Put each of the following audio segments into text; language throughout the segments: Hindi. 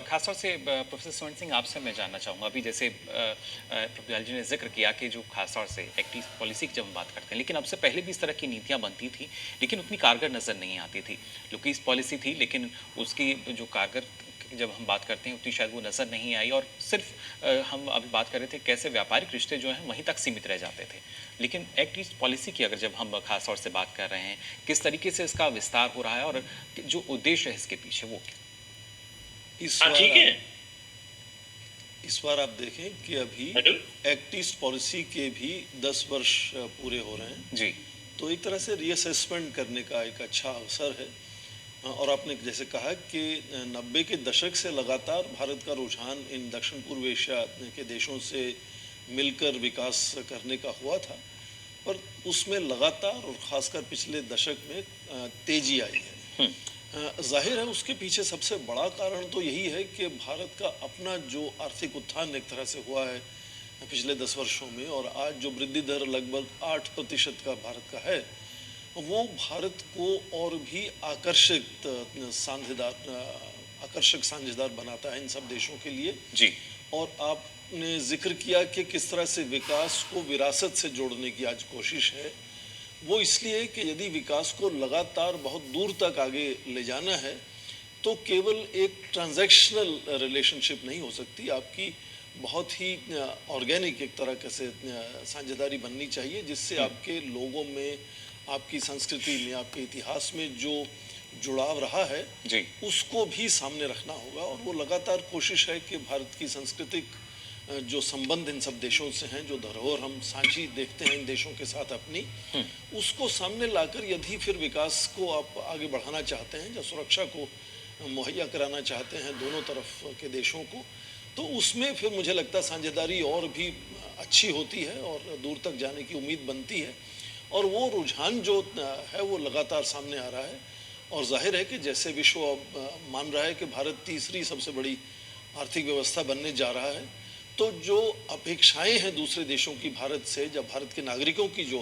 खासतौर से प्रोफेसर स्वर्ण सिंह आपसे मैं जानना चाहूँगा, अभी जैसे प्रोफेसर दयाल जी ने जिक्र किया कि जो खासतौर से एक्टिव पॉलिसी की जब हम बात करते हैं, लेकिन अब से पहले भी इस तरह की नीतियाँ बनती थी, लेकिन उतनी कारगर नज़र नहीं आती थी। लुकीज़ पॉलिसी थी, लेकिन उसकी जो कारगर जब हम बात करते हैं उतनी शायद वो नज़र नहीं आई, और सिर्फ हम अभी बात कर रहे थे कैसे व्यापारिक रिश्ते जो हैं वहीं तक सीमित रह जाते थे। लेकिन एक्ट ईस्ट पॉलिसी की अगर जब हम खास तौर से बात कर रहे हैं, किस तरीके से इसका विस्तार हो रहा है और जो उद्देश्य है इसके पीछे वो क्या? इस हाँ ठीक बार है। इस बार आप देखें कि अभी हेलो। एक्ट ईस्ट पॉलिसी के भी 10 वर्ष पूरे हो रहे हैं। जी। तो एक तरह से रीअसेसमेंट करने का एक अच्छा अवसर है। और आपने जैसे कहा कि 90 के दशक से लगातार भारत का रुझान इन दक्षिण पूर्व एशिया के देशों से मिलकर विकास करने का हुआ था, पर उसमें लगातार और ख़ासकर पिछले दशक में तेजी आई है। जाहिर है उसके पीछे सबसे बड़ा कारण तो यही है कि भारत का अपना जो आर्थिक उत्थान एक तरह से हुआ है पिछले 10 वर्षों में, और आज जो वृद्धि दर लगभग 8% का भारत का है, वो भारत को और भी आकर्षक साझेदार बनाता है इन सब देशों के लिए। जी। और आपने जिक्र किया कि किस तरह से विकास को विरासत से जोड़ने की आज कोशिश है। वो इसलिए कि यदि विकास को लगातार बहुत दूर तक आगे ले जाना है तो केवल एक ट्रांजैक्शनल रिलेशनशिप नहीं हो सकती, आपकी बहुत ही ऑर्गेनिक एक तरह से साझेदारी बननी चाहिए, जिससे आपके लोगों में, आपकी संस्कृति में, आपके इतिहास में जो जुड़ाव रहा है जी। उसको भी सामने रखना होगा। और वो लगातार कोशिश है कि भारत की सांस्कृतिक जो संबंध इन सब देशों से हैं, जो धरोहर हम साझी देखते हैं इन देशों के साथ अपनी, उसको सामने लाकर यदि फिर विकास को आप आगे बढ़ाना चाहते हैं या सुरक्षा को मुहैया कराना चाहते हैं दोनों तरफ के देशों को, तो उसमें फिर मुझे लगता है साझेदारी और भी अच्छी होती है और दूर तक जाने की उम्मीद बनती है। और वो रुझान जो है वो लगातार सामने आ रहा है। और जाहिर है कि जैसे विश्व अब मान रहा है कि भारत तीसरी सबसे बड़ी आर्थिक व्यवस्था बनने जा रहा है, तो जो अपेक्षाएं हैं दूसरे देशों की भारत से, जब भारत के नागरिकों की जो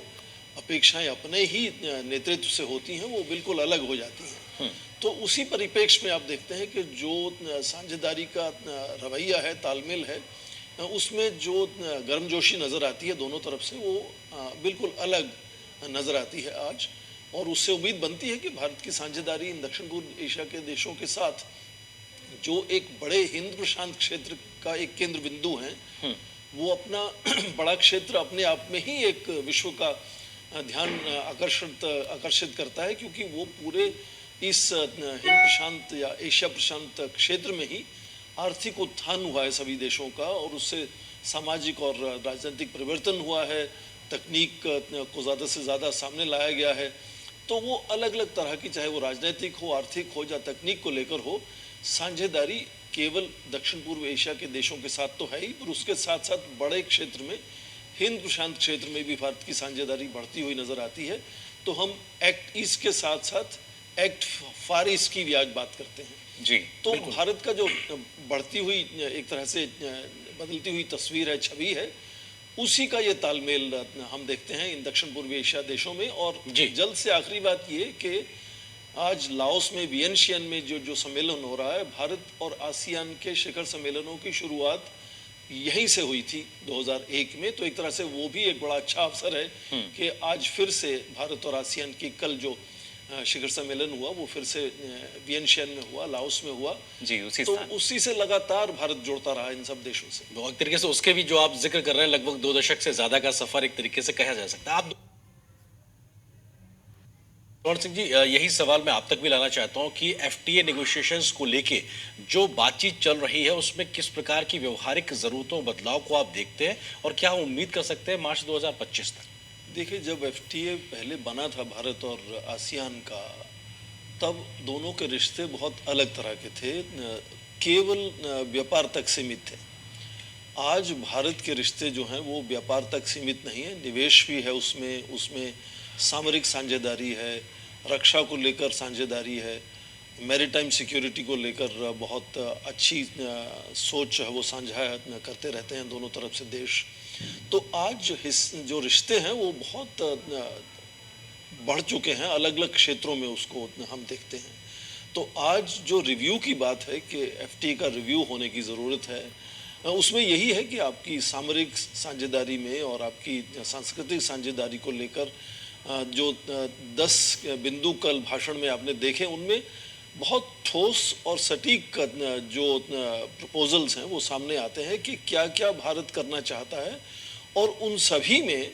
अपेक्षाएं अपने ही नेतृत्व से होती हैं वो बिल्कुल अलग हो जाती हैं। तो उसी परिप्रेक्ष्य में आप देखते हैं कि जो साझेदारी का रवैया है, तालमेल है, उसमें जो गर्मजोशी नज़र आती है दोनों तरफ से, वो बिल्कुल अलग नज़र आती है आज। और उससे उम्मीद बनती है कि भारत की साझेदारी इन दक्षिण पूर्व एशिया के देशों के साथ, जो एक बड़े हिंद प्रशांत क्षेत्र का एक केंद्र बिंदु है, वो अपना बड़ा क्षेत्र अपने आप में ही एक विश्व का ध्यान आकर्षित करता है, क्योंकि वो पूरे इस हिंद प्रशांत या एशिया प्रशांत क्षेत्र में ही आर्थिक उत्थान हुआ है सभी देशों का, और उससे सामाजिक और राजनीतिक परिवर्तन हुआ है, तकनीक को ज़्यादा से ज़्यादा सामने लाया गया है। तो वो अलग अलग तरह की, चाहे वो राजनीतिक हो, आर्थिक हो या तकनीक को लेकर हो, साझेदारी केवल दक्षिण पूर्व एशिया के देशों के साथ तो है ही, पर उसके साथ साथ बड़े क्षेत्र में, हिंद प्रशांत क्षेत्र में भी भारत की साझेदारी बढ़ती हुई नज़र आती है। तो हम एक्ट ईस्ट के साथ साथ एक्ट फार ईस्ट की भी आज बात करते हैं। जी। तो भारत का जो बढ़ती हुई एक तरह से बदलती हुई तस्वीर है, छवि है, उसी का ये तालमेल हम देखते हैं इन दक्षिण पूर्व एशिया देशों में। और जल्द से आखिरी बात ये कि आज लाओस में वियनशियन में जो सम्मेलन हो रहा है, भारत और आसियान के शिखर सम्मेलनों की शुरुआत यहीं से हुई थी 2001 में। तो एक तरह से वो भी एक बड़ा अच्छा अवसर है कि आज फिर से भारत और आसियान की, कल जो शिखर सम्मेलन हुआ वो फिर से वियनशियन में हुआ, लाओस में हुआ जी। उसी से लगातार भारत जुड़ता रहा इन सब देशों से। तो एक तरीके से उसके भी जो आप जिक्र कर रहे हैं, लगभग 2 दशक से ज्यादा का सफर एक तरीके से कहा जा सकता है। आप स्वर्ण सिंह जी, यही सवाल मैं आप तक भी लाना चाहता हूं कि एफटीए नेगोशिएशंस को लेके जो बातचीत चल रही है उसमें किस प्रकार की व्यवहारिक जरूरतों बदलाव को आप देखते हैं, और क्या हम उम्मीद कर सकते हैं मार्च 2025 तक? देखिए, जब एफटीए पहले बना था भारत और आसियान का, तब दोनों के रिश्ते बहुत अलग तरह के थे, केवल व्यापार तक सीमित थे। आज भारत के रिश्ते जो हैं वो व्यापार तक सीमित नहीं है, निवेश भी है उसमें सामरिक साझेदारी है, रक्षा को लेकर साझेदारी है, मैरीटाइम सिक्योरिटी को लेकर बहुत अच्छी सोच है वो साझा करते रहते हैं दोनों तरफ से देश। तो आज जो रिश्ते हैं वो बहुत बढ़ चुके हैं, अलग अलग क्षेत्रों में उसको हम देखते हैं। तो आज जो रिव्यू की बात है कि एफटीए का रिव्यू होने की ज़रूरत है, उसमें यही है कि आपकी सामरिक साझेदारी में और आपकी सांस्कृतिक साझेदारी को लेकर जो 10 बिंदु कल भाषण में आपने देखे, उनमें बहुत ठोस और सटीक जो प्रपोजल्स हैं वो सामने आते हैं कि क्या क्या भारत करना चाहता है। और उन सभी में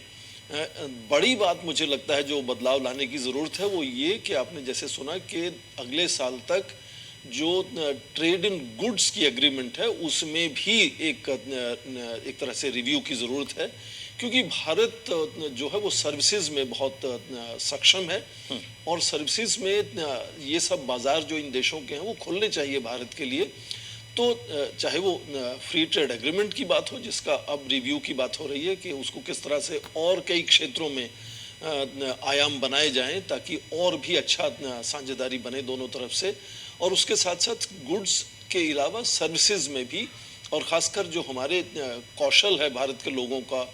बड़ी बात मुझे लगता है जो बदलाव लाने की ज़रूरत है वो ये कि आपने जैसे सुना कि अगले साल तक जो ट्रेड इन गुड्स की एग्रीमेंट है उसमें भी एक तरह से रिव्यू की ज़रूरत है, क्योंकि भारत जो है वो सर्विसेज में बहुत सक्षम है और सर्विसेज में ये सब बाज़ार जो इन देशों के हैं वो खुलने चाहिए भारत के लिए। तो चाहे वो फ्री ट्रेड एग्रीमेंट की बात हो जिसका अब रिव्यू की बात हो रही है कि उसको किस तरह से और कई क्षेत्रों में आयाम बनाए जाएं ताकि और भी अच्छा साझेदारी बने दोनों तरफ से, और उसके साथ साथ गुड्स के अलावा सर्विसेज में भी, और ख़ासकर जो हमारे कौशल है भारत के लोगों का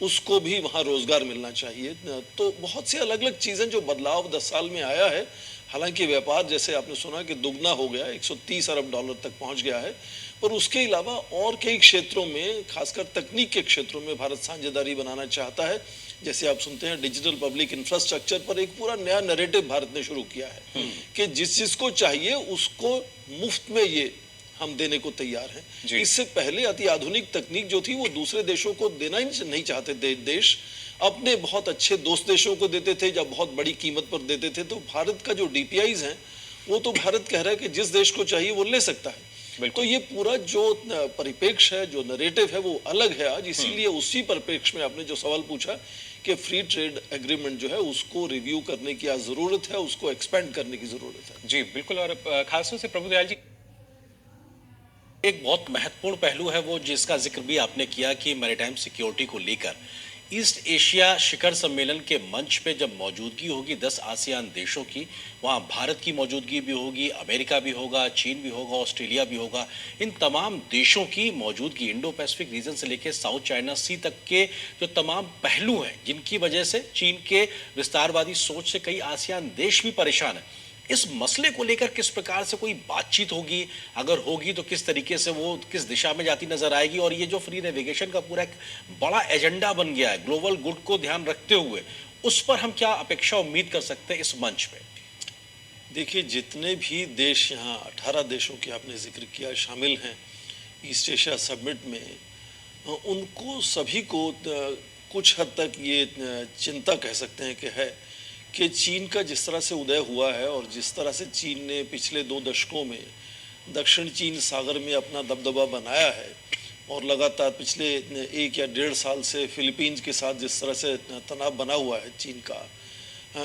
उसको भी वहाँ रोज़गार मिलना चाहिए। तो बहुत सी अलग अलग चीज़ें जो बदलाव 10 साल में आया है। हालांकि व्यापार जैसे आपने सुना कि दुगना हो गया, 130 अरब डॉलर तक पहुंच गया है, पर उसके अलावा और कई क्षेत्रों में खासकर तकनीक के क्षेत्रों में भारत साझेदारी बनाना चाहता है। जैसे आप सुनते हैं डिजिटल पब्लिक इंफ्रास्ट्रक्चर पर एक पूरा नया नैरेटिव भारत ने शुरू किया है कि जिस जिसको चाहिए उसको मुफ्त में ये हम देने को तैयार हैं। इससे पहले अति आधुनिक तकनीक जो थी वो दूसरे देशों को देना ही नहीं चाहते देश अपने बहुत अच्छे दोस्त देशों को देते थे या बहुत बड़ी कीमत पर देते थे। तो भारत का जो डीपीआईज हैं वो तो भारत कह रहा है कि जिस देश को चाहिए वो ले सकता है। तो ये पूरा जो परिप्रेक्ष्य है, जो नैरेटिव है वो अलग है आज। इसीलिए उसी परिप्रेक्ष्य में आपने जो सवाल पूछा कि फ्री ट्रेड एग्रीमेंट जो है उसको रिव्यू करने की आज ज़रूरत है, उसको एक्सपेंड करने की ज़रूरत है। जी बिल्कुल। और खासतौर से प्रभुदयाल जी, एक बहुत महत्वपूर्ण पहलू है वो जिसका जिक्र भी आपने किया कि मैरीटाइम सिक्योरिटी को लेकर ईस्ट एशिया शिखर सम्मेलन के मंच पे जब मौजूदगी होगी 10 आसियान देशों की, वहाँ भारत की मौजूदगी भी होगी, अमेरिका भी होगा, चीन भी होगा, ऑस्ट्रेलिया भी होगा। इन तमाम देशों की मौजूदगी इंडो पैसिफिक रीजन से लेकर साउथ चाइना सी तक के जो तमाम पहलू हैं जिनकी वजह से चीन के विस्तारवादी सोच से कई आसियान देश भी परेशान हैं। इस मसले को लेकर किस प्रकार से कोई बातचीत होगी, अगर होगी तो किस तरीके से वो किस दिशा में जाती नजर आएगी? और ये जो फ्री नेविगेशन का पूरा एक बड़ा एजेंडा बन गया है ग्लोबल गुड को ध्यान रखते हुए, उस पर हम क्या अपेक्षा उम्मीद कर सकते हैं इस मंच पे? देखिए, जितने भी देश यहाँ 18 देशों के आपने जिक्र किया शामिल हैं ईस्ट एशिया समिट में, उनको सभी को कुछ हद तक ये चिंता कह सकते हैं कि है कि चीन का जिस तरह से उदय हुआ है और जिस तरह से चीन ने पिछले 2 दशकों में दक्षिण चीन सागर में अपना दबदबा बनाया है और लगातार पिछले 1 या 1.5 साल से फिलीपींस के साथ जिस तरह से तनाव बना हुआ है चीन का,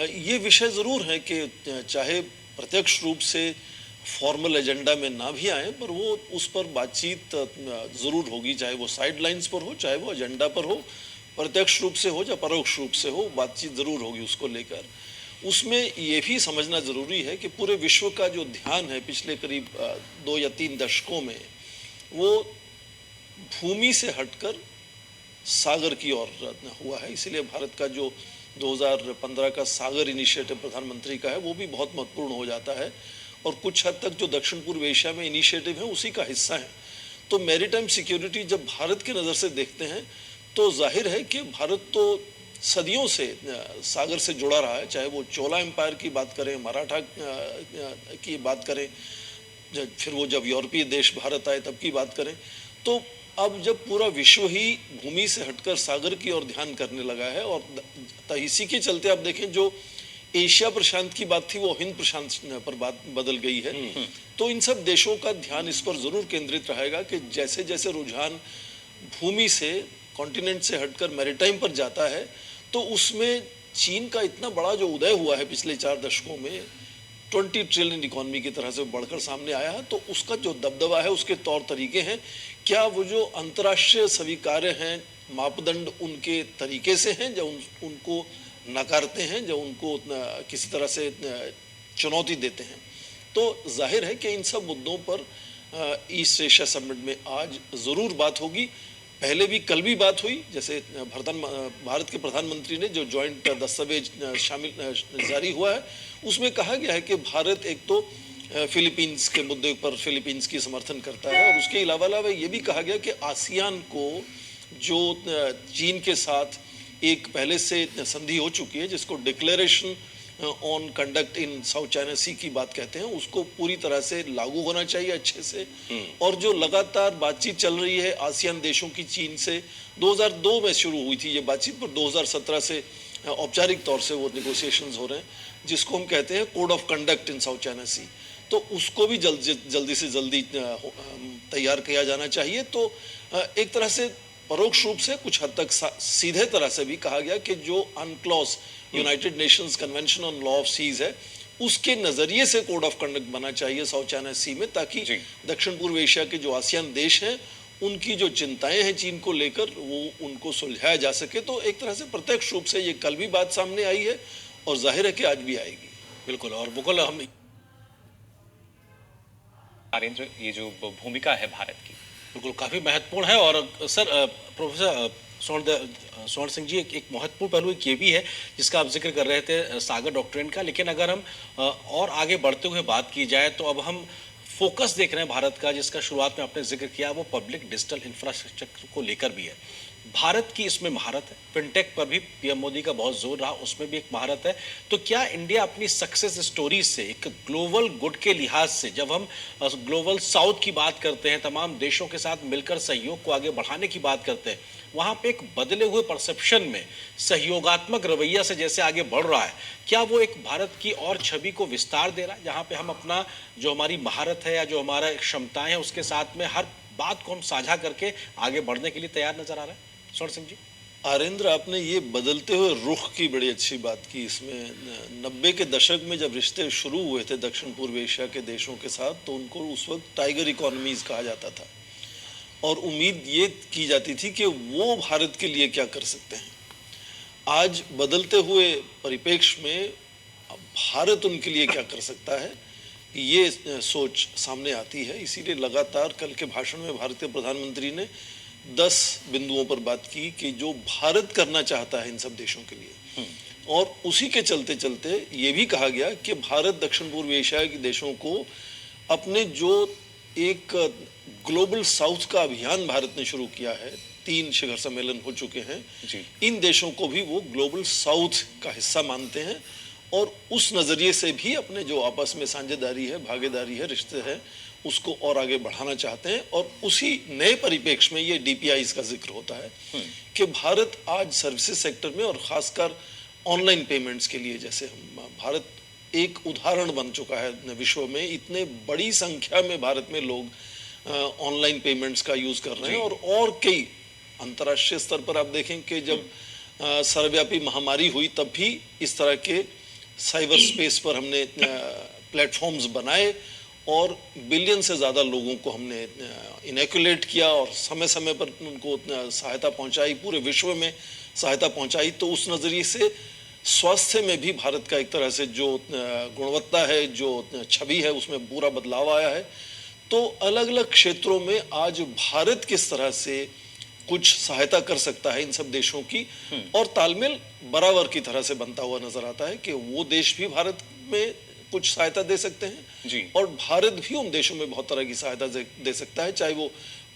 ये विषय ज़रूर है कि चाहे प्रत्यक्ष रूप से फॉर्मल एजेंडा में ना भी आए पर वो उस पर बातचीत ज़रूर होगी, चाहे वो साइड लाइन्स पर हो, चाहे वो एजेंडा पर हो, प्रत्यक्ष रूप से हो या परोक्ष रूप से हो, बातचीत ज़रूर होगी उसको लेकर। उसमें ये भी समझना ज़रूरी है कि पूरे विश्व का जो ध्यान है पिछले करीब 2 या 3 दशकों में वो भूमि से हटकर सागर की ओर हुआ है। इसलिए भारत का जो 2015 का सागर इनिशिएटिव प्रधानमंत्री का है वो भी बहुत महत्वपूर्ण हो जाता है और कुछ हद तक जो दक्षिण पूर्व एशिया में इनिशिएटिव है उसी का हिस्सा है। तो मैरीटाइम सिक्योरिटी जब भारत की नज़र से देखते हैं तो जाहिर है कि भारत तो सदियों से सागर से जुड़ा रहा है, चाहे वो चोला एम्पायर की बात करें, मराठा की बात करें, फिर वो जब यूरोपीय देश भारत आए तब की बात करें। तो अब जब पूरा विश्व ही भूमि से हटकर सागर की ओर ध्यान करने लगा है और इसी के चलते आप देखें जो एशिया प्रशांत की बात थी वो हिंद प्रशांत पर बात बदल गई है। तो इन सब देशों का ध्यान इस पर ज़रूर केंद्रित रहेगा कि जैसे जैसे रुझान भूमि से कॉन्टिनेंट से हटकर मैरीटाइम पर जाता है तो उसमें चीन का इतना बड़ा जो उदय हुआ है पिछले 4 दशकों में 20 ट्रिलियन इकोनॉमी की तरह से बढ़कर सामने आया है, तो उसका जो दबदबा है उसके तौर तरीके हैं, क्या वो जो अंतर्राष्ट्रीय स्वीकार्य हैं मापदंड उनके तरीके से हैं जो उनको नकारते हैं, जो उनको किसी तरह से चुनौती देते हैं। तो जाहिर है कि इन सब मुद्दों पर ईस्ट एशिया समिट में आज ज़रूर बात होगी। पहले भी कल भी बात हुई, जैसे भारत के प्रधानमंत्री ने जो जॉइंट दस्तावेज जारी हुआ है उसमें कहा गया है कि भारत एक तो फिलीपींस के मुद्दे पर फिलीपींस की समर्थन करता है। और उसके अलावा ये भी कहा गया कि आसियान को जो चीन के साथ एक पहले से संधि हो चुकी है, जिसको declaration on conduct in South China Sea की बात कहते हैं, उसको पूरी तरह से लागू होना चाहिए अच्छे से। और जो लगातार बातचीत चल रही है आसियान देशों की चीन से, 2002 में शुरू हुई थी ये बातचीत, पर 2017 से औपचारिक तौर से वो नेगोशिएशंस हो रहे हैं, जिसको हम कहते हैं code of conduct in South China Sea. तो उसको भी जल्दी से जल्दी तैयार किया जाना चाहिए। तो एक तरह से परोक्ष रूप से कुछ हद तक सीधे तरह से भी कहा गया कि जो UNCLOS United Nations convention on law of seas है, उसके नजरिए से कोड ऑफ कंडक्ट बना चाहिए साउथ चाइना सी में, ताकि दक्षिण पूर्व एशिया के जो आसियान देश हैं उनकी जो चिंताएं हैं चीन को लेकर वो उनको सुलझाया जा सके। तो एक तरह से प्रत्यक्ष रूप से ये कल भी बात सामने आई है और जाहिर है कि आज भी आएगी। बिल्कुल। और मुकुल, हम नरेंद्र, ये जो भूमिका है भारत की, बिल्कुल काफ़ी महत्वपूर्ण है। और सर, प्रोफेसर स्वर्ण सिंह जी, एक महत्वपूर्ण पहलू एक ये भी है जिसका आप जिक्र कर रहे थे, सागर डॉक्ट्रिन का। लेकिन अगर हम और आगे बढ़ते हुए बात की जाए तो अब हम फोकस देख रहे हैं भारत का, जिसका शुरुआत में आपने जिक्र किया, वो पब्लिक डिजिटल इंफ्रास्ट्रक्चर को लेकर भी है। भारत की इसमें महारत है। फिनटेक पर भी पीएम मोदी का बहुत जोर रहा, उसमें भी एक महारत है। तो क्या इंडिया अपनी सक्सेस स्टोरी से, एक ग्लोबल गुड के लिहाज से, जब हम ग्लोबल साउथ की बात करते हैं, तमाम देशों के साथ मिलकर सहयोग को आगे बढ़ाने की बात करते हैं, वहाँ पे एक बदले हुए परसेप्शन में सहयोगात्मक रवैया से जैसे आगे बढ़ रहा है, क्या वो एक भारत की और छवि को विस्तार दे रहा है, जहाँ पे हम अपना जो हमारी महारत है या जो हमारा क्षमताएं हैं उसके साथ में हर बात को हम साझा करके आगे बढ़ने के लिए तैयार नजर आ रहा है? स्वर्ण सिंह जी। आरेंद्र, आपने ये बदलते हुए रुख की बड़ी अच्छी बात की। इसमें 90 के दशक में जब रिश्ते शुरू हुए थे दक्षिण पूर्व एशिया के देशों के साथ, तो उनको उस वक्त टाइगर इकोनॉमीज कहा जाता था और उम्मीद ये की जाती थी कि वो भारत के लिए क्या कर सकते हैं। आज बदलते हुए परिप्रेक्ष्य में भारत उनके लिए क्या कर सकता है, ये सोच सामने आती है। इसीलिए लगातार कल के भाषण में भारतीय प्रधानमंत्री ने 10 बिंदुओं पर बात की कि जो भारत करना चाहता है इन सब देशों के लिए, और उसी के चलते चलते ये भी कहा गया कि भारत दक्षिण पूर्व एशिया के देशों को अपने जो एक ग्लोबल साउथ का अभियान भारत ने शुरू किया है, 3 शिखर सम्मेलन हो चुके हैं, इन देशों को भी वो ग्लोबल साउथ का हिस्सा मानते हैं और उस नजरिए से भी अपने जो आपस में साझेदारी है, भागीदारी है, रिश्ते हैं, उसको और आगे बढ़ाना चाहते हैं। और उसी नए परिप्रेक्ष्य में ये डीपीआईज का जिक्र होता है कि भारत आज सर्विसेज सेक्टर में और खासकर ऑनलाइन पेमेंट्स के लिए, जैसे भारत एक उदाहरण बन चुका है विश्व में, इतने बड़ी संख्या में भारत में लोग ऑनलाइन पेमेंट्स का यूज कर रहे हैं। और कई अंतर्राष्ट्रीय स्तर पर आप देखें कि जब सर्वव्यापी महामारी हुई तब भी इस तरह के साइबर स्पेस पर हमने प्लेटफॉर्म्स बनाए और बिलियन से ज़्यादा लोगों को हमने इनैकुलेट किया और समय समय पर उनको सहायता पहुंचाई, पूरे विश्व में सहायता पहुंचाई। तो उस नज़रिए से स्वास्थ्य में भी भारत का एक तरह से जो गुणवत्ता है, जो छवि है, उसमें पूरा बदलाव आया है। तो अलग अलग क्षेत्रों में आज भारत किस तरह से कुछ सहायता कर सकता है इन सब देशों की, और तालमेल बराबर की तरह से बनता हुआ नजर आता है कि वो देश भी भारत में कुछ सहायता दे सकते हैं और भारत भी उन देशों में बहुत तरह की सहायता दे सकता है, चाहे वो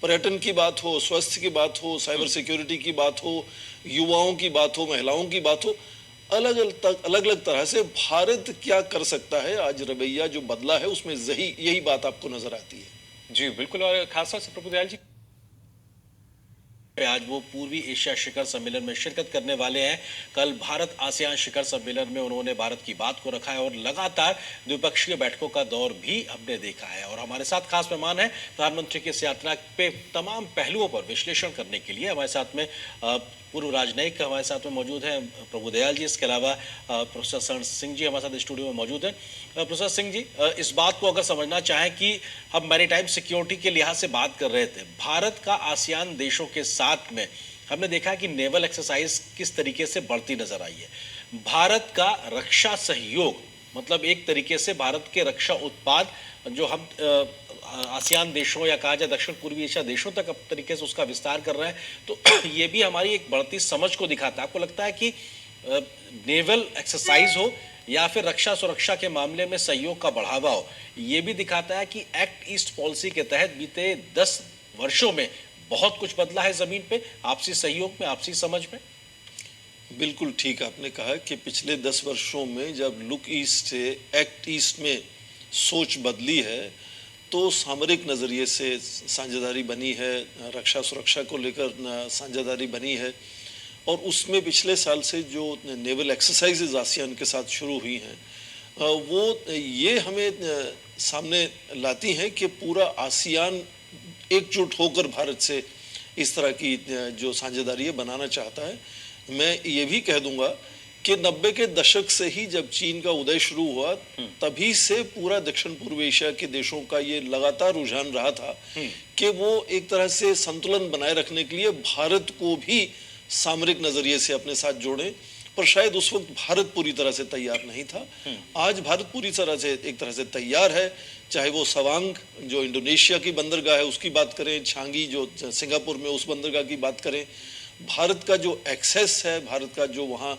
पर्यटन की बात हो, स्वास्थ्य की बात हो, साइबर सिक्योरिटी की बात हो, युवाओं की बात हो, महिलाओं की बात हो। अलग अलग तरह से भारत क्या कर सकता है, आज रवैया जो बदला है उसमें यही बात आपको नजर आती है। जी बिल्कुल। और खासतौर से प्रभुदयाल जी, आज वो पूर्वी एशिया शिखर सम्मेलन में शिरकत करने वाले हैं। कल भारत आसियान शिखर सम्मेलन में उन्होंने भारत की बात को रखा है और लगातार द्विपक्षीय बैठकों का दौर भी हमने देखा है। और हमारे साथ खास मेहमान है प्रधानमंत्री की इस यात्रा पे तमाम पहलुओं पर विश्लेषण करने के लिए हमारे साथ में पूर्व राजनयिक हमारे साथ में मौजूद हैं प्रभुदयाल जी। इसके अलावा प्रोफेसर स्वर्ण सिंह जी हमारे साथ स्टूडियो में मौजूद हैं। प्रोफेसर सिंह जी, इस बात को अगर समझना चाहें कि हम मैरीटाइम सिक्योरिटी के लिहाज से बात कर रहे थे, भारत का आसियान देशों के साथ में हमने देखा कि नेवल एक्सरसाइज किस तरीके से बढ़ती नजर आई है। भारत का रक्षा सहयोग, मतलब एक तरीके से भारत के रक्षा उत्पाद जो हम आसियान देशों या कहा जाए दक्षिण पूर्वी एशिया देशों तक अब तरीके से उसका विस्तार कर रहे हैं, तो ये भी हमारी एक बढ़ती समझ को दिखाता है। आपको लगता है कि नेवल एक्सरसाइज हो या फिर रक्षा सुरक्षा के मामले में सहयोग का बढ़ावा हो, ये भी दिखाता है कि एक्ट ईस्ट पॉलिसी के तहत बीते 10 वर्षों में बहुत कुछ बदला है जमीन पे, आपसी सहयोग में, आपसी समझ में। बिल्कुल ठीक आपने कहा कि पिछले 10 वर्षों में जब लुक ईस्ट से एक्ट ईस्ट में सोच बदली है, तो सामरिक नज़रिए से साझेदारी बनी है, रक्षा सुरक्षा को लेकर साझेदारी बनी है, और उसमें पिछले साल से जो नेवल एक्सरसाइजेज आसियान के साथ शुरू हुई हैं, वो ये हमें सामने लाती हैं कि पूरा आसियान एकजुट होकर भारत से इस तरह की जो साझेदारी बनाना चाहता है। मैं ये भी कह दूंगा कि 90 के दशक से ही जब चीन का उदय शुरू हुआ, तभी से पूरा दक्षिण पूर्व एशिया के देशों का ये लगातार रुझान रहा था कि वो एक तरह से संतुलन बनाए रखने के लिए भारत को भी सामरिक नजरिए से अपने साथ जोड़ें, पर शायद उस वक्त भारत पूरी तरह से तैयार नहीं था। आज भारत पूरी तरह से एक तरह से तैयार है, चाहे वो सवांग जो इंडोनेशिया की बंदरगाह है उसकी बात करें, छांगी जो सिंगापुर में उस बंदरगाह की बात करें, भारत का जो एक्सेस है, भारत का जो वहाँ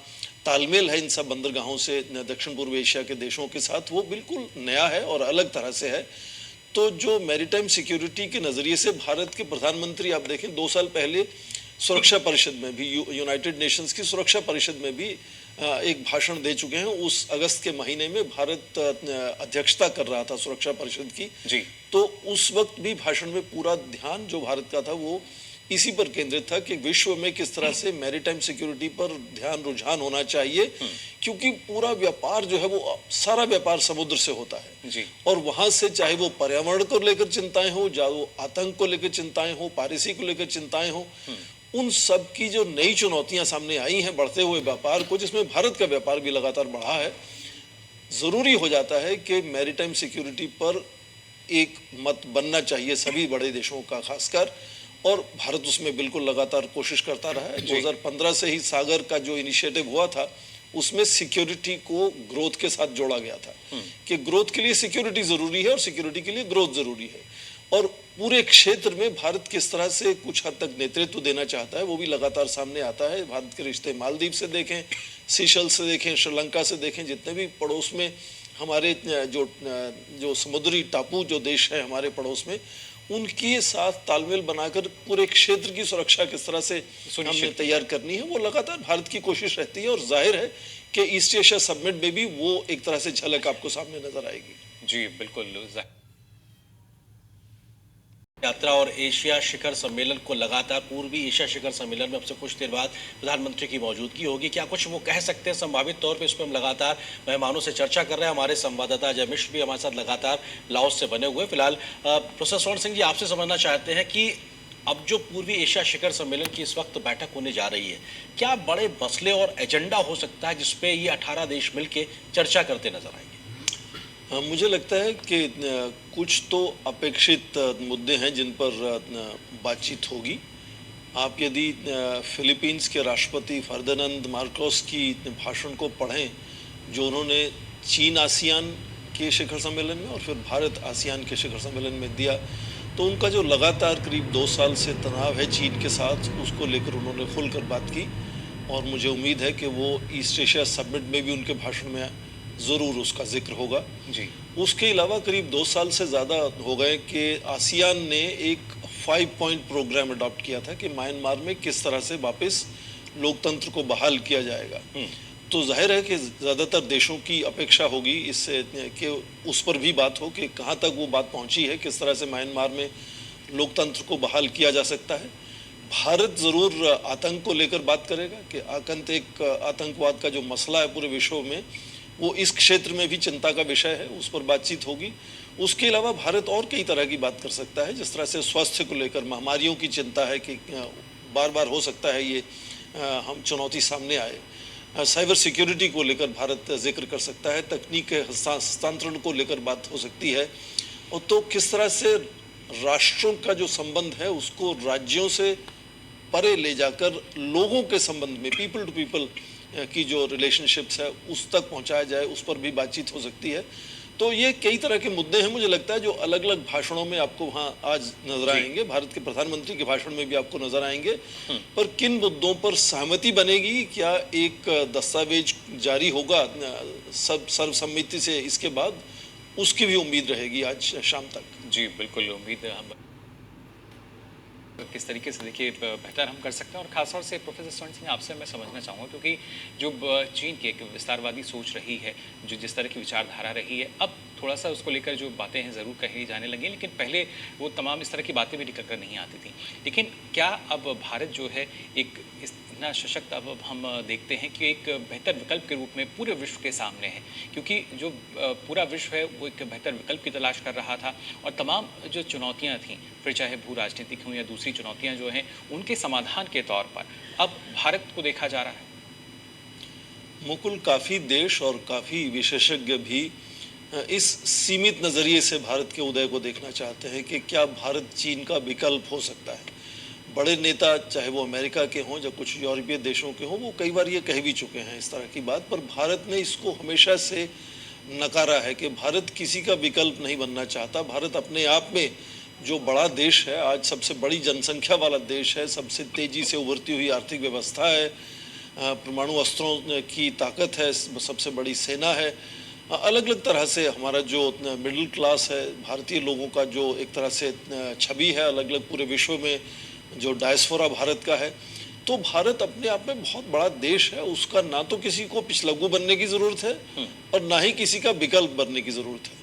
तालमेल है इन सब बंदरगाहों से दक्षिण पूर्व एशिया के देशों के साथ, वो बिल्कुल नया है और अलग तरह से है। तो जो मैरीटाइम सिक्योरिटी के नज़रिए से भारत के प्रधानमंत्री आप देखें 2 साल पहले सुरक्षा परिषद में भी, यूनाइटेड नेशंस की सुरक्षा परिषद में भी एक भाषण दे चुके हैं। उस अगस्त के महीने में भारत अध्यक्षता कर रहा था सुरक्षा परिषद की जी। तो उस वक्त भी भाषण में पूरा ध्यान जो भारत का था वो इसी पर केंद्रित था कि विश्व में किस तरह से मैरीटाइम सिक्योरिटी पर ध्यान रुझान होना चाहिए, क्योंकि पूरा व्यापार जो है वो सारा व्यापार समुद्र से होता है जी। और वहां से चाहे वो पर्यावरण को लेकर चिंताएं हो, चाहे वो आतंक को लेकर चिंताएं हो, पायरेसी को लेकर चिंताएं हो, उन सब की जो नई चुनौतियां सामने आई हैं बढ़ते हुए व्यापार को, जिसमें भारत का व्यापार भी लगातार बढ़ा है, जरूरी हो जाता है कि मैरीटाइम सिक्योरिटी पर एक मत बनना चाहिए सभी बड़े देशों का खासकर, और भारत उसमें बिल्कुल लगातार कोशिश करता रहा है। 2015 से ही सागर का जो इनिशिएटिव हुआ था उसमें सिक्योरिटी को ग्रोथ के साथ जोड़ा गया था कि ग्रोथ के लिए सिक्योरिटी जरूरी है और सिक्योरिटी के लिए ग्रोथ जरूरी है, और पूरे क्षेत्र में भारत किस तरह से कुछ हद तक नेतृत्व देना चाहता है वो भी लगातार सामने आता है। भारत के रिश्ते मालदीव से देखें, सीशल से देखें, श्रीलंका से देखें, जितने भी पड़ोस में हमारे जो समुद्री टापू जो देश है हमारे पड़ोस में, उनके साथ तालमेल बनाकर पूरे क्षेत्र की सुरक्षा किस तरह से हमने तैयार करनी है, वो लगातार भारत की कोशिश रहती है। और जाहिर है कि ईस्ट एशिया समिट में भी वो एक तरह से झलक आपको सामने नजर आएगी। जी बिल्कुल। यात्रा और एशिया शिखर सम्मेलन को लगातार पूर्वी एशिया शिखर सम्मेलन में अब से कुछ देर बाद प्रधानमंत्री की मौजूदगी होगी, क्या कुछ वो कह सकते हैं संभावित तौर पे? इस पर हम लगातार मेहमानों से चर्चा कर रहे हैं। हमारे संवाददाता अजय मिश्र भी हमारे साथ लगातार लाओस से बने हुए। फिलहाल प्रोफेसर स्वर्ण सिंह जी, आपसे समझना चाहते हैं कि अब जो पूर्वी एशिया शिखर सम्मेलन की इस वक्त बैठक होने जा रही है, क्या बड़े मसले और एजेंडा हो सकता है जिसपे ये 18 देश मिलकर चर्चा करते नजर आएंगे? मुझे लगता है कि कुछ तो अपेक्षित मुद्दे हैं जिन पर बातचीत होगी। आप यदि फिलीपींस के राष्ट्रपति फर्डिनांड मार्कोस की भाषण को पढ़ें जो उन्होंने चीन आसियान के शिखर सम्मेलन में और फिर भारत आसियान के शिखर सम्मेलन में दिया, तो उनका जो लगातार करीब 2 साल से तनाव है चीन के साथ, उसको लेकर उन्होंने खुलकर बात की, और मुझे उम्मीद है कि वो ईस्ट एशिया समिट में भी उनके भाषण में ज़रूर उसका जिक्र होगा जी। उसके अलावा करीब 2 साल से ज़्यादा हो गए कि आसियान ने एक 5 पॉइंट प्रोग्राम अडॉप्ट किया था कि म्यांमार में किस तरह से वापस लोकतंत्र को बहाल किया जाएगा। तो जाहिर है कि ज़्यादातर देशों की अपेक्षा होगी इससे कि उस पर भी बात हो कि कहाँ तक वो बात पहुँची है, किस तरह से म्यांमार में लोकतंत्र को बहाल किया जा सकता है। भारत ज़रूर आतंक को लेकर बात करेगा कि आतंकवाद का जो मसला है पूरे विश्व में, वो इस क्षेत्र में भी चिंता का विषय है, उस पर बातचीत होगी। उसके अलावा भारत और कई तरह की बात कर सकता है, जिस तरह से स्वास्थ्य को लेकर महामारियों की चिंता है कि बार बार हो सकता है ये हम चुनौती सामने आए। साइबर सिक्योरिटी को लेकर भारत जिक्र कर सकता है, तकनीक के हस्तांतरण को लेकर बात हो सकती है, और तो किस तरह से राष्ट्रों का जो संबंध है उसको राज्यों से परे ले जाकर लोगों के संबंध में, पीपल टू पीपल की जो रिलेशनशिप्स है उस तक पहुंचाया जाए, उस पर भी बातचीत हो सकती है। तो ये कई तरह के मुद्दे हैं, मुझे लगता है, जो अलग अलग भाषणों में आपको वहाँ आज नजर आएंगे, भारत के प्रधानमंत्री के भाषण में भी आपको नजर आएंगे। पर किन मुद्दों पर सहमति बनेगी, क्या एक दस्तावेज जारी होगा सब सर्वसम्मति से इसके बाद, उसकी भी उम्मीद रहेगी आज शाम तक। जी बिल्कुल, उम्मीद हम किस तरीके से देखिए बेहतर हम कर सकते हैं। और खासतौर से प्रोफेसर स्वर्ण सिंह, आपसे मैं समझना चाहूँगा, क्योंकि जो चीन की एक विस्तारवादी सोच रही है, जो जिस तरह की विचारधारा रही है, अब थोड़ा सा उसको लेकर जो बातें हैं ज़रूर कही जाने लगी, लेकिन पहले वो तमाम इस तरह की बातें भी निकल कर नहीं आती थी। लेकिन क्या अब भारत जो है एक इतना सशक्त अब हम देखते हैं कि एक बेहतर विकल्प के रूप में पूरे विश्व के सामने है, क्योंकि जो पूरा विश्व है वो एक बेहतर विकल्प की तलाश कर रहा था, और तमाम जो चुनौतियाँ थीं, फिर चाहे भू राजनीतिक हों या दूसरी चुनौतियाँ जो हैं, उनके समाधान के तौर पर अब भारत को देखा जा रहा है। मुकुल, काफ़ी देश और काफ़ी विशेषज्ञ भी इस सीमित नज़रिए से भारत के उदय को देखना चाहते हैं कि क्या भारत चीन का विकल्प हो सकता है। बड़े नेता, चाहे वो अमेरिका के हों या कुछ यूरोपीय देशों के हों, वो कई बार ये कह भी चुके हैं इस तरह की बात, पर भारत ने इसको हमेशा से नकारा है कि भारत किसी का विकल्प नहीं बनना चाहता। भारत अपने आप में जो बड़ा देश है, आज सबसे बड़ी जनसंख्या वाला देश है, सबसे तेज़ी से उभरती हुई आर्थिक व्यवस्था है, परमाणु अस्त्रों की ताकत है, सबसे बड़ी सेना है, अलग अलग तरह से हमारा जो मिडिल क्लास है, भारतीय लोगों का जो एक तरह से छवि है अलग अलग पूरे विश्व में, जो डायस्पोरा भारत का है। तो भारत अपने आप में बहुत बड़ा देश है, उसका ना तो किसी को पिछलग्गू बनने की ज़रूरत है और ना ही किसी का विकल्प बनने की ज़रूरत है।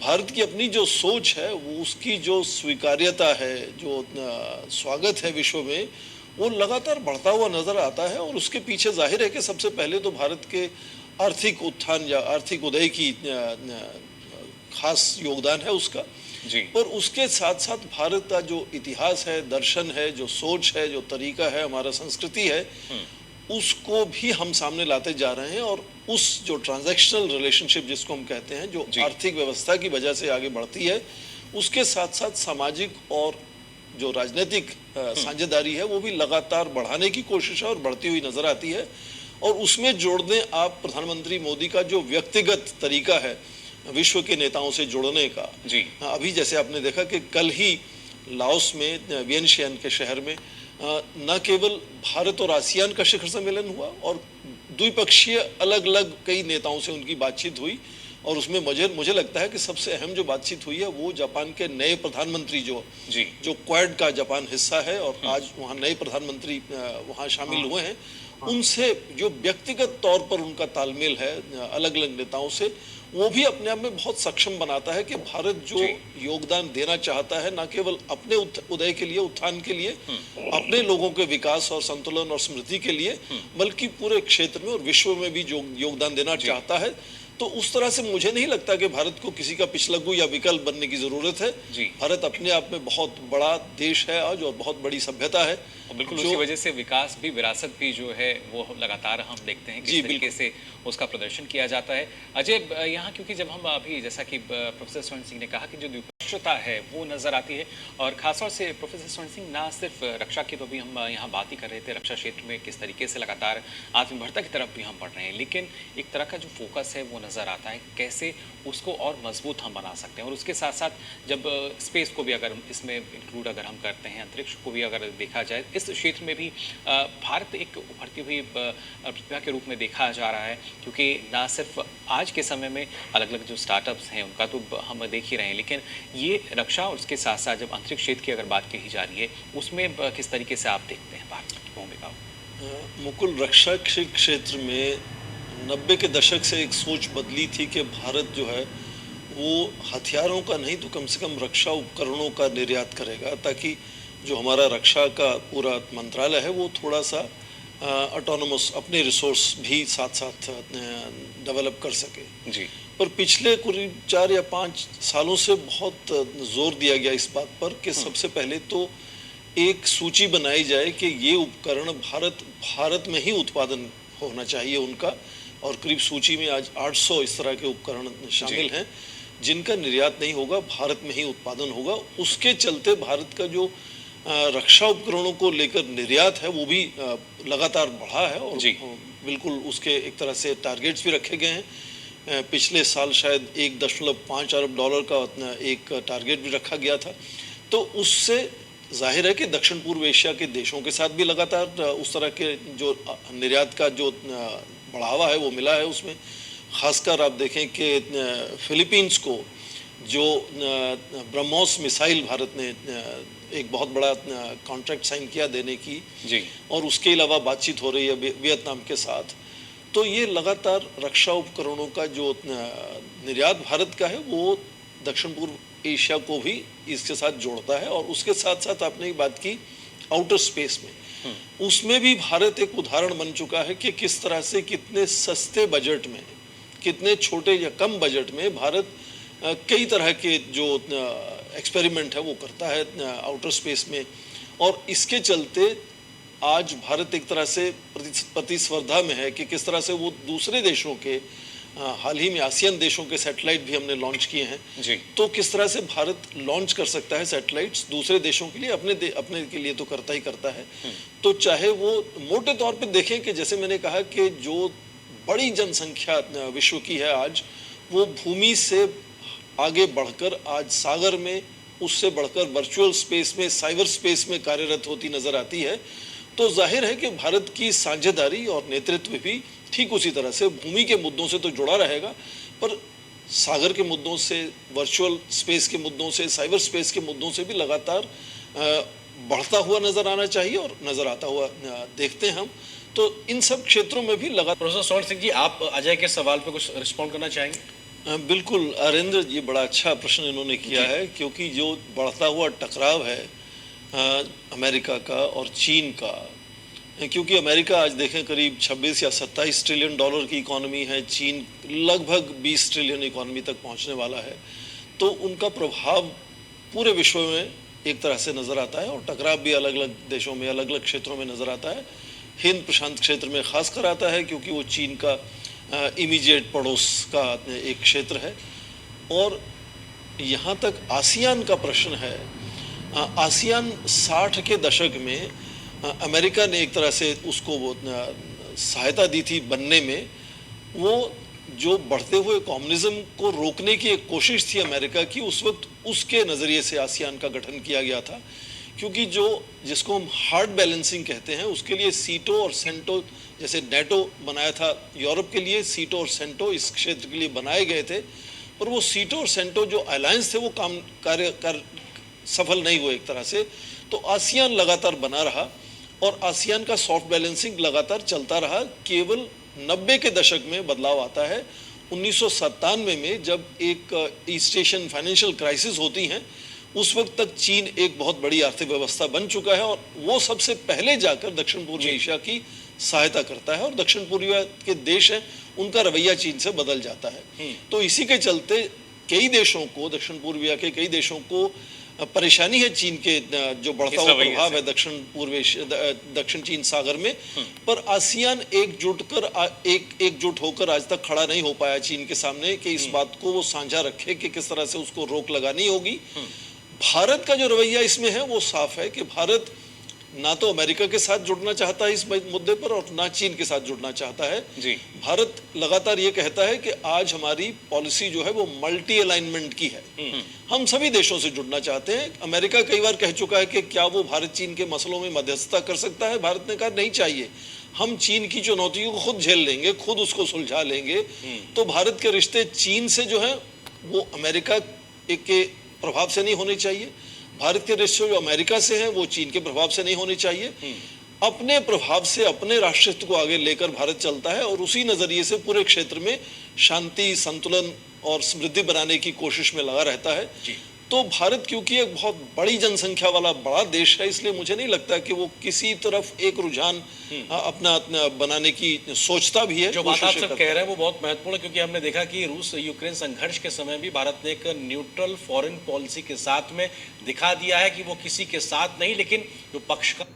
भारत की अपनी जो सोच है, वो उसकी जो स्वीकार्यता है, जो स्वागत है विश्व में, वो लगातार बढ़ता हुआ नज़र आता है। और उसके पीछे जाहिर है कि सबसे पहले तो भारत के आर्थिक उत्थान या आर्थिक उदय की खास योगदान है उसका जी। पर उसके साथ साथ भारत का जो इतिहास है, दर्शन है, जो सोच है, जो तरीका है, हमारा संस्कृति है, उसको भी हम सामने लाते जा रहे हैं। और उस जो ट्रांजैक्शनल रिलेशनशिप जिसको हम कहते हैं, जो आर्थिक व्यवस्था की वजह से आगे बढ़ती है, उसके साथ साथ सामाजिक और जो राजनीतिक साझेदारी है, वो भी लगातार बढ़ाने की कोशिश है और बढ़ती हुई नजर आती है। और उसमें जोड़ने आप प्रधानमंत्री मोदी का जो व्यक्तिगत तरीका है विश्व के नेताओं से जुड़ने का, जी। अभी जैसे आपने देखा कि कल ही लाओस में वियनशियन के शहर में न केवल भारत और आसियान का शिखर सम्मेलन हुआ और द्विपक्षीय अलग अलग कई नेताओं से उनकी बातचीत हुई। और उसमें मुझे लगता है कि सबसे अहम जो बातचीत हुई है वो जापान के नए प्रधानमंत्री जो क्वाड का जापान हिस्सा है और आज वहाँ नए प्रधानमंत्री वहाँ शामिल हुए हैं, उनसे जो व्यक्तिगत तौर पर उनका तालमेल है अलग अलग नेताओं से, वो भी अपने आप में बहुत सक्षम बनाता है कि भारत जो योगदान देना चाहता है, न केवल अपने उदय के लिए, उत्थान के लिए, अपने लोगों के विकास और संतुलन और समृद्धि के लिए, बल्कि पूरे क्षेत्र में और विश्व में भी जो योगदान देना चाहता है। तो उस तरह से मुझे नहीं लगता कि भारत को किसी का पिछलग्गू या विकल्प बनने की जरूरत है। भारत अपने आप में बहुत बड़ा देश है आज और बहुत बड़ी सभ्यता है। और बिल्कुल उसी वजह से विकास भी, विरासत भी जो है वो लगातार हम देखते हैं किस तरीके से उसका प्रदर्शन किया जाता है। अजय, यहाँ क्योंकि जब हम अभी जैसा कि प्रोफेसर स्वर्ण सिंह ने कहा कि जो द्विपक्षीयता है वो नजर आती है, और खासतौर से प्रोफेसर स्वर्ण सिंह ना सिर्फ रक्षा की तो भी हम यहाँ बात ही कर रहे थे, रक्षा क्षेत्र में किस तरीके से लगातार आत्मनिर्भरता की तरफ भी हम बढ़ रहे हैं, लेकिन एक तरह का जो फोकस है वो नजर आता है कैसे उसको और मजबूत हम बना सकते हैं। और उसके साथ साथ जब स्पेस को भी अगर इसमें इंक्लूड अगर हम करते हैं, अंतरिक्ष को भी अगर देखा जाए, इस क्षेत्र में भी भारत एक उभरती हुई प्रतिभा के रूप में देखा जा रहा है, क्योंकि ना सिर्फ आज के समय में अलग अलग जो स्टार्टअप्स हैं उनका तो हम देख ही रहे हैं, लेकिन ये रक्षा और उसके साथ साथ जब अंतरिक्ष क्षेत्र की अगर बात कही जा रही है, उसमें किस तरीके से आप देखते हैं भारत की भूमिका? मुकुल, रक्षा क्षेत्र में 90 के दशक से एक सोच बदली थी कि भारत जो है वो हथियारों का नहीं तो कम से कम रक्षा उपकरणों का निर्यात करेगा, ताकि जो हमारा रक्षा का पूरा मंत्रालय है वो थोड़ा सा ऑटोनोमस, अपने रिसोर्स भी साथ साथ डेवलप कर सके। जी। पर पिछले करीब 4 या 5 सालों से बहुत जोर दिया गया इस बात पर कि सबसे पहले तो एक सूची बनाई जाए कि ये उपकरण भारत में ही उत्पादन होना चाहिए उनका, और करीब सूची में आज 800 इस तरह के उपकरण शामिल हैं जिनका निर्यात नहीं होगा, भारत में ही उत्पादन होगा। उसके चलते भारत का जो रक्षा उपकरणों को लेकर निर्यात है वो भी लगातार बढ़ा है और बिल्कुल उसके एक तरह से टारगेट्स भी रखे गए हैं। पिछले साल शायद 1.5 अरब डॉलर का एक टारगेट भी रखा गया था। तो उससे जाहिर है कि दक्षिण पूर्व एशिया के देशों के साथ भी लगातार उस तरह के जो निर्यात का जो बढ़ावा है वो मिला है। उसमें खासकर आप देखें कि फिलीपींस को जो ब्रह्मोस मिसाइल भारत ने एक बहुत बड़ा कॉन्ट्रैक्ट साइन किया देने की जी। और उसके अलावा बातचीत हो रही है वियतनाम के साथ। तो ये लगातार रक्षा उपकरणों का जो निर्यात भारत का है वो दक्षिण पूर्व एशिया को भी इसके साथ जोड़ता है। और उसके साथ साथ आपने एक बात की आउटर स्पेस में, उसमें भी भारत एक उदाहरण बन चुका है कि किस तरह से कितने सस्ते बजट में, कितने छोटे या कम बजट में भारत कई तरह के जो एक्सपेरिमेंट है वो करता है आउटर स्पेस में। और इसके चलते आज भारत एक तरह से प्रतिस्पर्धा में है कि किस तरह से वो दूसरे देशों के, हाल ही में आसियान देशों के सैटेलाइट भी हमने लॉन्च किए हैं जी। तो किस तरह से भारत लॉन्च कर सकता है सैटेलाइट्स दूसरे देशों के लिए, अपने के लिए तो करता ही करता है। तो चाहे वो मोटे तौर पे देखें कि जैसे मैंने कहा कि जो बड़ी जनसंख्या विश्व की है आज, वो भूमि से आगे बढ़कर आज सागर में, उससे बढ़कर वर्चुअल स्पेस में, साइबर स्पेस में कार्यरत होती नजर आती है। तो जाहिर है कि भारत की साझेदारी और नेतृत्व भी ठीक उसी तरह से भूमि के मुद्दों से तो जुड़ा रहेगा, पर सागर के मुद्दों से, वर्चुअल स्पेस के मुद्दों से, साइबर स्पेस के मुद्दों से भी लगातार बढ़ता हुआ नजर आना चाहिए और नजर आता हुआ देखते हैं हम। तो इन सब क्षेत्रों में भी लगातार। प्रोफेसर स्वर्ण सिंह जी, आप अजय के सवाल पे कुछ रिस्पॉन्ड करना चाहेंगे? बिल्कुल अरेंद्र, ये बड़ा अच्छा प्रश्न इन्होंने किया है, क्योंकि जो बढ़ता हुआ टकराव है अमेरिका का और चीन का, क्योंकि अमेरिका आज देखें करीब 26 या 27 ट्रिलियन डॉलर की इकॉनमी है, चीन लगभग 20 ट्रिलियन इकॉनमी तक पहुंचने वाला है। तो उनका प्रभाव पूरे विश्व में एक तरह से नज़र आता है और टकराव भी अलग अलग देशों में, अलग अलग क्षेत्रों में नज़र आता है। हिंद प्रशांत क्षेत्र में खास कर आता है क्योंकि वो चीन का इमीडिएट पड़ोस का एक क्षेत्र है। और यहाँ तक आसियान का प्रश्न है, आसियान 60 के दशक में अमेरिका ने एक तरह से उसको वो सहायता दी थी बनने में। वो जो बढ़ते हुए कम्युनिज्म को रोकने की एक कोशिश थी अमेरिका की, उस वक्त उसके नज़रिए से आसियान का गठन किया गया था। क्योंकि जो जिसको हम हार्ड बैलेंसिंग कहते हैं, उसके लिए सीटो और सेंटो, जैसे नेटो बनाया था यूरोप के लिए, सीटो और सेंटो इस क्षेत्र के लिए बनाए गए थे, पर वो सीटो और सेंटो जो अलायंस थे वो कार्य सफल नहीं हुए एक तरह से। तो आसियान लगातार बना रहा और आसियान का सॉफ्ट बैलेंसिंग लगातार चलता रहा। केवल 90 के दशक में बदलाव आता है। 1997 में जब एक ईस्ट एशियन फाइनेंशियल क्राइसिस होती हैं, उस वक्त तक चीन एक बहुत बड़ी आर्थिक व्यवस्था बन चुका है और वो सबसे पहले जाकर दक्षिण पूर्व एशिया की सहायता करता है और दक्षिण पूर्व के देश हैं उनका रवैया चीन से बदल जाता है। तो इसी के चलते कई देशों को, दक्षिण पूर्व के कई देशों को परेशानी है चीन के जो बढ़ता हुआ प्रभाव है दक्षिण चीन सागर में। पर आसियान एकजुट होकर आज तक खड़ा नहीं हो पाया चीन के सामने कि इस बात को वो साझा रखे कि किस तरह से उसको रोक लगानी होगी। भारत का जो रवैया इसमें है वो साफ है कि भारत ना तो अमेरिका के साथ जुड़ना चाहता है इस मुद्दे पर और ना चीन के साथ जुड़ना चाहता है जी। भारत लगातार ये कहता है कि आज हमारी पॉलिसी जो है वो मल्टी अलाइनमेंट की है। हम सभी देशों से जुड़ना चाहते हैं। अमेरिका कई बार कह चुका है कि क्या वो भारत चीन के मसलों में मध्यस्थता कर सकता है। भारत ने कहा नहीं चाहिए, हम चीन की चुनौतियों को खुद झेल लेंगे, खुद उसको सुलझा लेंगे। तो भारत के रिश्ते चीन से जो है वो अमेरिका के प्रभाव से नहीं होने चाहिए। भारत के रिश्ते जो अमेरिका से हैं वो चीन के प्रभाव से नहीं होने चाहिए। अपने प्रभाव से अपने राष्ट्रहित को आगे लेकर भारत चलता है और उसी नजरिए से पूरे क्षेत्र में शांति, संतुलन और समृद्धि बनाने की कोशिश में लगा रहता है। तो भारत क्योंकि एक बहुत बड़ी जनसंख्या वाला बड़ा देश है, इसलिए मुझे नहीं लगता कि वो किसी तरफ एक रुझान अपना बनाने की सोचता भी है। जो बात आप सब कह रहे हैं वो बहुत महत्वपूर्ण है, क्योंकि हमने देखा कि रूस यूक्रेन संघर्ष के समय भी भारत ने एक न्यूट्रल फॉरेन पॉलिसी के साथ में दिखा दिया है कि वो किसी के साथ नहीं, लेकिन जो पक्ष का